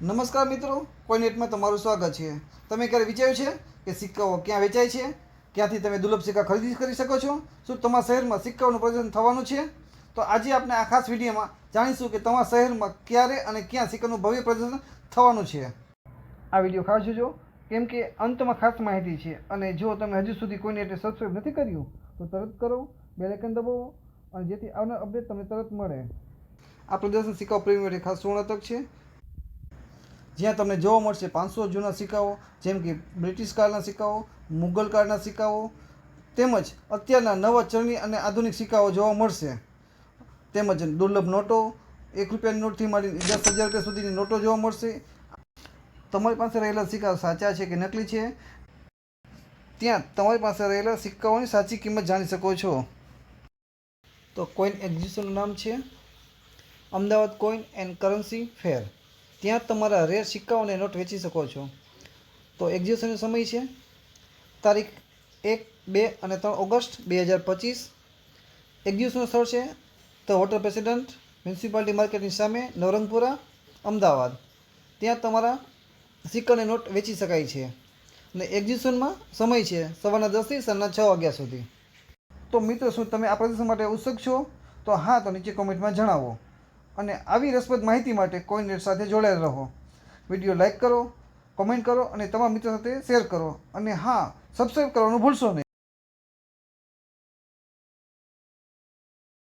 નમસ્કાર મિત્રો, કોઈનેટમાં તમારું સ્વાગત છે। તમે ક્યારે વિચાર્યું છે કે સિક્કાઓ ક્યાં વેચાય છે, ક્યાંથી તમે દુર્લભ સિક્કા ખરીદી કરી શકો છો? શું તમારા શહેરમાં સિક્કાઓનું પ્રદર્શન થવાનું છે? તો આજે આપણે આ ખાસ વિડીયોમાં જાણીશું કે તમારા શહેરમાં ક્યારે અને ક્યાં સિક્કાનું ભવ્ય પ્રદર્શન થવાનું છે। આ વિડીયો ખાસ જોજો, કેમ કે અંતમાં ખાસ માહિતી છે। અને જો તમે હજુ સુધી કોઈનેટને સબસ્ક્રાઈબ નથી કર્યું તો તરત કરો, બેલ આઇકન દબાવો, અને જેથી આવનાર અપડેટ તમને તરત મળે। આ પ્રદર્શન સિક્કાઓ પ્રેમી માટે ખાસ સુવર્ણ તક છે, જ્યાં તમને જોવા મળશે 500 જૂના સિક્કાઓ, જેમ કે બ્રિટિશ કાળના સિક્કાઓ, મુગલ કાળના સિક્કાઓ, તેમજ અત્યારના નવા ચલણી અને આધુનિક સિક્કાઓ જોવા મળશે। તેમજ દુર્લભ નોટો, 1 રૂપિયાની નોટથી માંડીને 10,000 રૂપિયા સુધીની નોટો જોવા મળશે। તમારી પાસે રહેલા સિક્કા સાચા છે કે નકલી છે, ત્યાં તમારી પાસે રહેલા સિક્કાઓની સાચી કિંમત જાણી શકો છો। તો કોઈન એક્ઝિબિશનનું નામ છે અમદાવાદ કોઈન એન્ડ કરન્સી ફેર। ત્યાં તમારા રેર સિક્કાઓ અને નોટ વેચી શકો છો। તો એક્ઝિબિશનનો સમય છે તારીખ 1, 2 અને 3 ઓગસ્ટ 2025। એક્ઝિબિશનનું સ્થળ છે ધ હોટલ પ્રેસિડન્ટ, મ્યુનિસિપાલિટી માર્કેટની સામે, નવરંગપુરા, અમદાવાદ। ત્યાં તમારા સિક્કા અને નોટ વેચી શકાય છે। અને એક્ઝિબિશનમાં સમય છે સવારના 10 થી સાંજના 6 વાગ્યા સુધી। તો મિત્રો, શું તમે આ પ્રદર્શન માટે ઉત્સુક છો? તો હા, તો નીચે કોમેન્ટમાં જણાવો। અને આવી રસપ્રદ માહિતી માટે કોઈનેટ સાથે જોડાયેલા રહો। વિડીયો લાઇક કરો, કોમેન્ટ કરો અને તમારા મિત્રો સાથે શેર કરો। અને હા, સબસ્ક્રાઈબ કરવાનું ભૂલશો નહીં।